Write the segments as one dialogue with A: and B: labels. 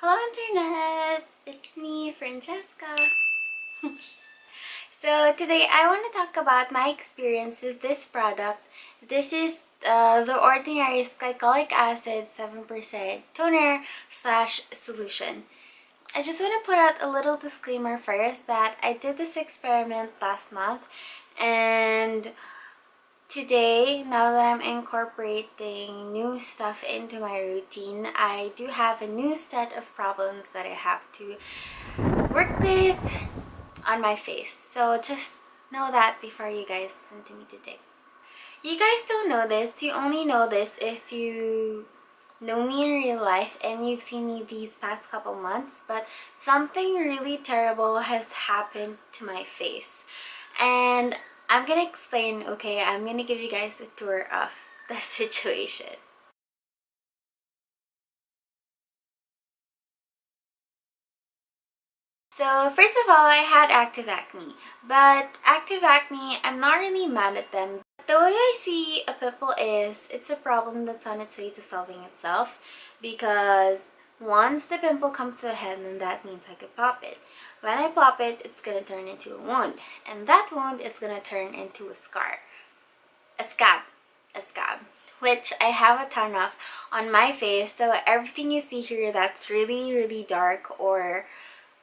A: Hello Internet! It's me, Francesca. So today I want to talk about my experience with this product. This is the Ordinary Glycolic Acid 7% toner slash solution. I just want to put out a little disclaimer first that I did this experiment last month, and today, now that I'm incorporating new stuff into my routine, I do have a new set of problems that I have to work with on my face. So just know that before you guys listen to me today. You guys don't know this. You only know this if you know me in real life and you've seen me these past couple months, but something really terrible has happened to my face. And I'm gonna explain, okay? I'm gonna give you guys a tour of the situation. So first of all, I had active acne. But active acne, I'm not really mad at them. The way I see a pimple is, it's a problem that's on its way to solving itself, because once the pimple comes to a head, then that means I could pop it. When I pop it, it's gonna turn into a wound, and that wound is gonna turn into a scar. A scab, which I have a ton of on my face. So everything you see here that's really dark or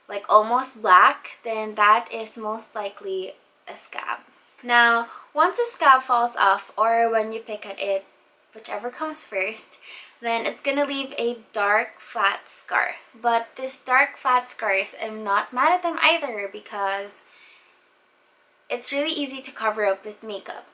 A: like almost black, then that is most likely a scab. Now, once the scab falls off, or when you pick at it, whichever comes first, then it's gonna leave a dark flat scar. But this dark flat scars, I'm not mad at them either, because it's really easy to cover up with makeup,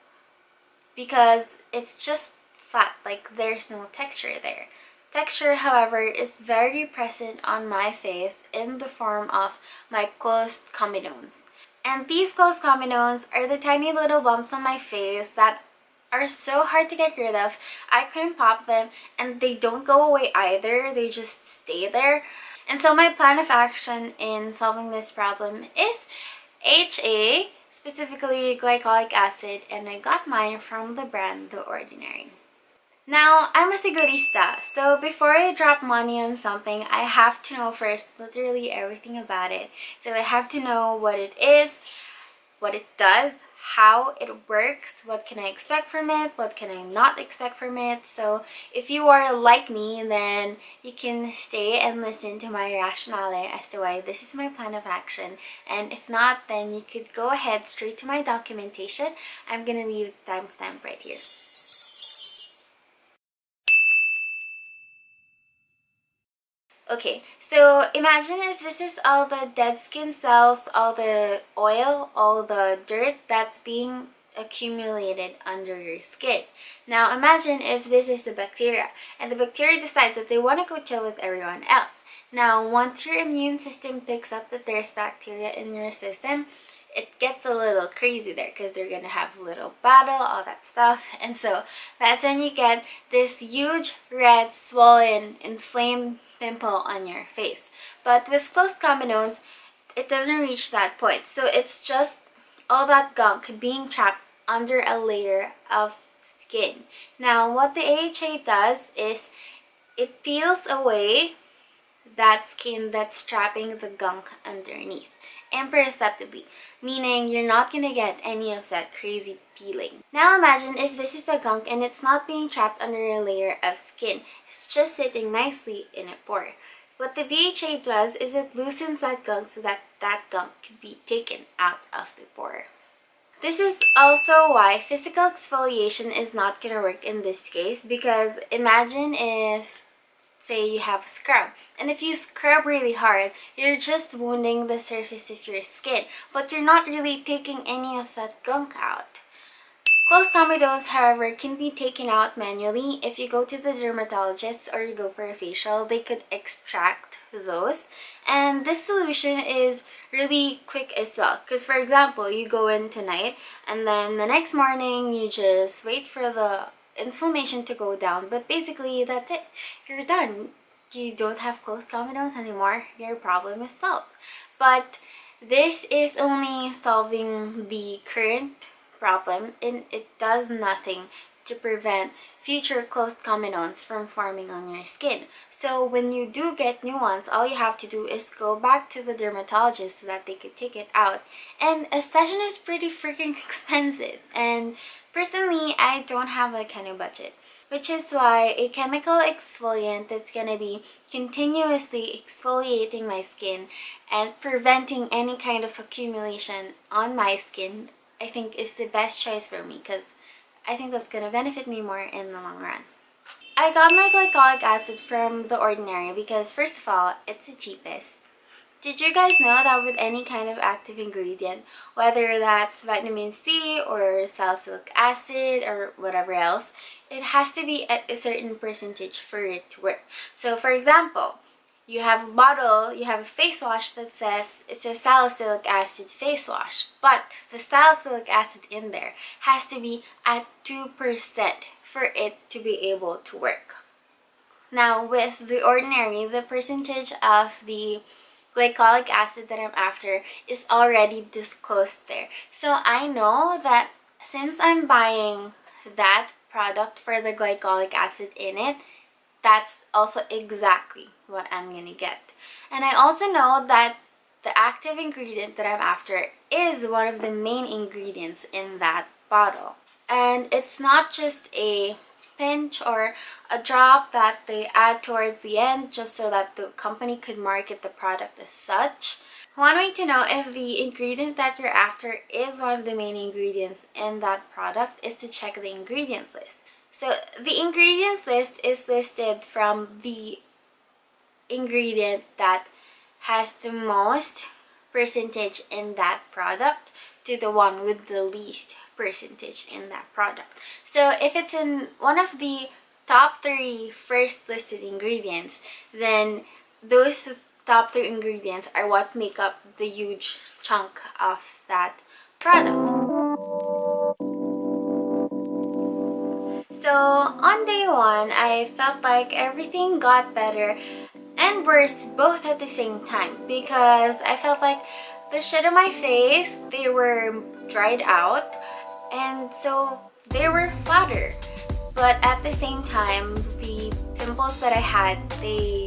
A: because it's just flat, like there's no texture there. Texture, however, is very present on my face in the form of my closed comedones. And these closed comedones are the tiny little bumps on my face that are so hard to get rid of. I couldn't pop them, and they don't go away either, they just stay there. And so my plan of action in solving this problem is HA, specifically glycolic acid, and I got mine from the brand The Ordinary. Now, I'm a sigurista, so before I drop money on something, I have to know first literally everything about it. So I have to know what it is, what it does, how it works, what can I expect from it, what can I not expect from it. So if you are like me, then you can stay and listen to my rationale as to why this is my plan of action. And if not, then you could go ahead straight to my documentation. I'm gonna leave the timestamp right here. Okay, so imagine if this is all the dead skin cells, all the oil, all the dirt that's being accumulated under your skin. Now imagine if this is the bacteria, and the bacteria decides that they want to go chill with everyone else. Now once your immune system picks up that there's bacteria in your system, it gets a little crazy there, because they're gonna have a little battle, all that stuff. And so that's when you get this huge red, swollen, inflamed pimple on your face. But with closed comedones, it doesn't reach that point. So it's just all that gunk being trapped under a layer of skin. Now what the AHA does is it peels away that skin that's trapping the gunk underneath imperceptibly, meaning you're not gonna get any of that crazy peeling. Now imagine if this is the gunk and it's not being trapped under a layer of skin, it's just sitting nicely in a pore. What the BHA does is it loosens that gunk so that that gunk can be taken out of the pore. This is also why physical exfoliation is not gonna work in this case, because imagine if, say you have a scrub, and if you scrub really hard, you're just wounding the surface of your skin, but you're not really taking any of that gunk out. Closed comedones, however, can be taken out manually. If you go to the dermatologist or you go for a facial, they could extract those. And this solution is really quick as well, because for example, you go in tonight and then the next morning you just wait for the inflammation to go down, but basically that's it, you're done. You don't have closed comedones anymore, your problem is solved. But this is only solving the current problem, and it does nothing to prevent future closed comedones from forming on your skin. So when you do get new ones, all you have to do is go back to the dermatologist so that they could take it out. And a session is pretty freaking expensive. And personally, I don't have that kind of budget. Which is why a chemical exfoliant that's going to be continuously exfoliating my skin and preventing any kind of accumulation on my skin, I think is the best choice for me, because I think that's going to benefit me more in the long run. I got my glycolic acid from The Ordinary because, first of all, it's the cheapest. Did you guys know that with any kind of active ingredient, whether that's vitamin C or salicylic acid or whatever else, it has to be at a certain percentage for it to work? So for example, you have a bottle, you have a face wash that says it's a salicylic acid face wash, but the salicylic acid in there has to be at 2% for it to be able to work. Now with The Ordinary, the percentage of the glycolic acid that I'm after is already disclosed there. So I know that since I'm buying that product for the glycolic acid in it, that's also exactly what I'm gonna get. And I also know that the active ingredient that I'm after is one of the main ingredients in that bottle. And it's not just a pinch or a drop that they add towards the end just so that the company could market the product as such. One way to know if the ingredient that you're after is one of the main ingredients in that product is to check the ingredients list. So the ingredients list is listed from the ingredient that has the most percentage in that product to the one with the least percentage in that product. So if it's in one of the top 3 first listed ingredients, then those top 3 ingredients are what make up the huge chunk of that product. So on day 1, I felt like everything got better and worse both at the same time, because I felt like the shit on my face, they were dried out, and so they were flatter. But at the same time, the pimples that I had, they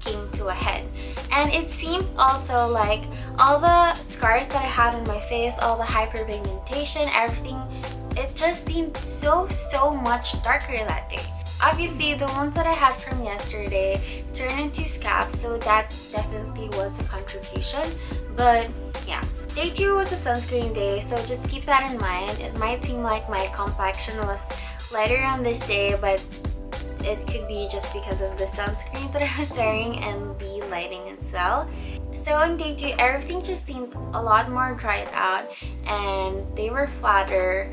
A: came to a head. And it seemed also like all the scars that I had on my face, all the hyperpigmentation, everything, it just seemed so much darker that day. Obviously, the ones that I had from yesterday turned into scabs, so that definitely was a contribution. But yeah, day 2 was a sunscreen day, so just keep that in mind. It might seem like my complexion was lighter on this day, but it could be just because of the sunscreen that I was wearing and the lighting as well. So on day 2, everything just seemed a lot more dried out and they were flatter.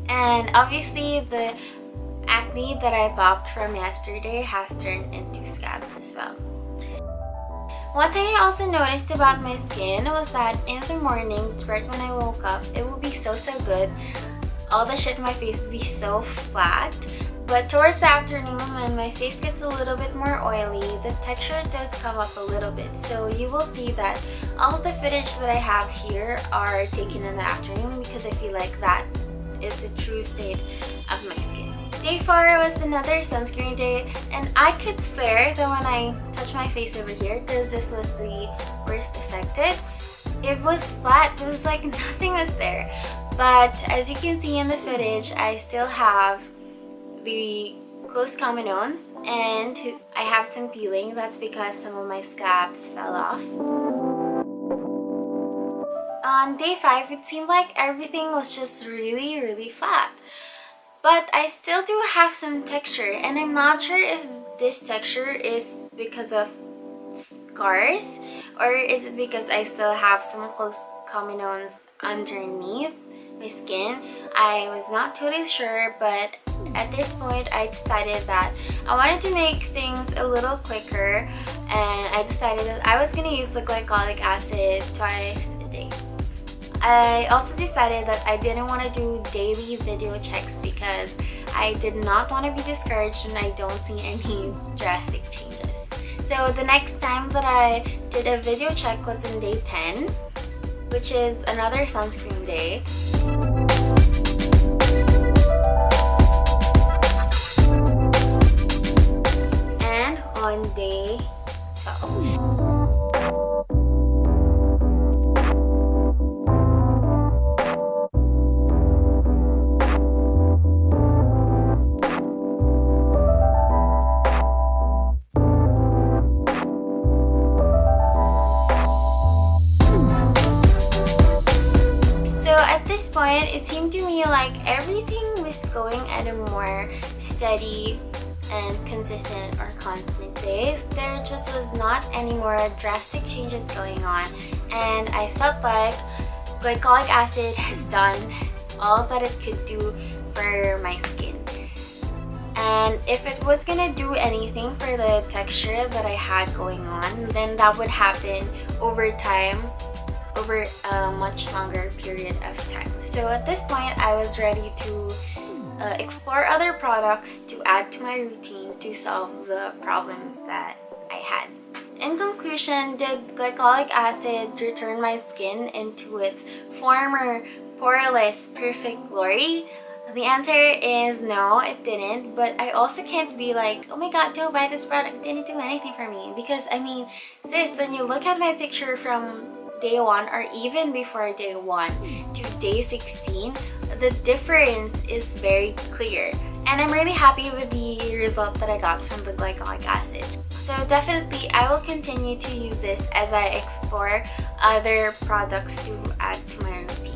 A: And obviously the acne that I popped from yesterday has turned into scabs as well. One thing I also noticed about my skin was that in the mornings, right when I woke up, it would be so good. All the shit in my face would be so flat. But towards the afternoon, when my face gets a little bit more oily, the texture does come up a little bit. So you will see that all the footage that I have here are taken in the afternoon, because I feel like that is the true state of my skin. Day 4 was another sunscreen day, and I could swear that when I touched my face over here, because this was the worst affected, it was flat. It was like nothing was there. But as you can see in the footage, I still have the close Comedones, and I have some peeling. That's because some of my scabs fell off. On day 5, it seemed like everything was just really flat. But I still do have some texture, and I'm not sure if this texture is because of scars or is it because I still have some close Comedones underneath my skin. I was not totally sure, but at this point I decided that I wanted to make things a little quicker, and I decided that I was going to use the glycolic acid twice a day. I also decided that I didn't want to do daily video checks because I did not want to be discouraged when I don't see any drastic changes. So the next time that I did a video check was on day 10, which is another sunscreen day. And on day 12. At this point, it seemed to me like everything was going at a more steady and consistent or constant pace. There just was not any more drastic changes going on, and I felt like glycolic acid has done all that it could do for my skin. And if it was gonna do anything for the texture that I had going on, then that would happen over time, over a much longer period of time. So at this point, I was ready to explore other products to add to my routine to solve the problems that I had. In conclusion, did glycolic acid return my skin into its former poreless, perfect glory? The answer is no, it didn't, but I also can't be like, oh my god, don't buy this product, it didn't do anything for me. Because I mean, when you look at my picture from day 1 or even before day 1 to day 16, the difference is very clear. And I'm really happy with the result that I got from the glycolic acid. So definitely, I will continue to use this as I explore other products to add to my routine.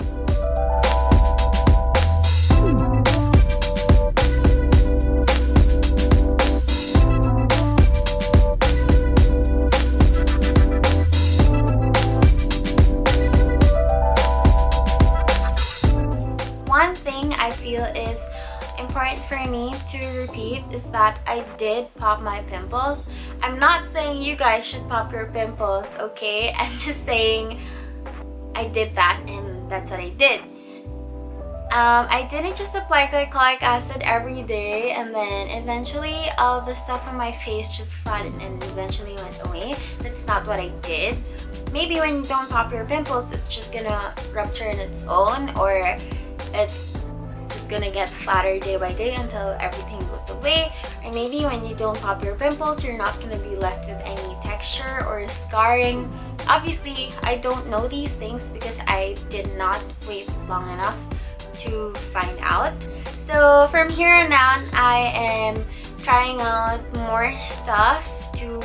A: One thing I feel is important for me to repeat is that I did pop my pimples. I'm not saying you guys should pop your pimples, okay? I'm just saying I did that and that's what I did. I didn't just apply glycolic acid every day and then eventually all the stuff on my face just flattened and eventually went away. That's not what I did. Maybe when you don't pop your pimples, it's just gonna rupture on its own, or it's just gonna get flatter day by day until everything goes away. Or maybe when you don't pop your pimples, you're not gonna be left with any texture or scarring. Obviously, I don't know these things because I did not wait long enough to find out. So from here on out, I am trying out more stuff to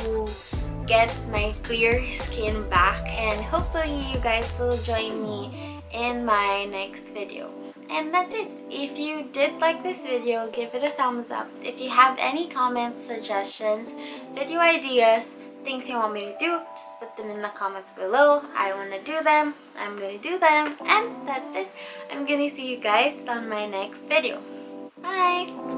A: get my clear skin back, and hopefully you guys will join me in my next video. And that's it. If you did like this video, give it a thumbs up. If you have any comments, suggestions, video ideas, things you want me to do, just put them in the comments below. I want to do them, I'm going to do them, and that's it. I'm going to see you guys on my next video. Bye!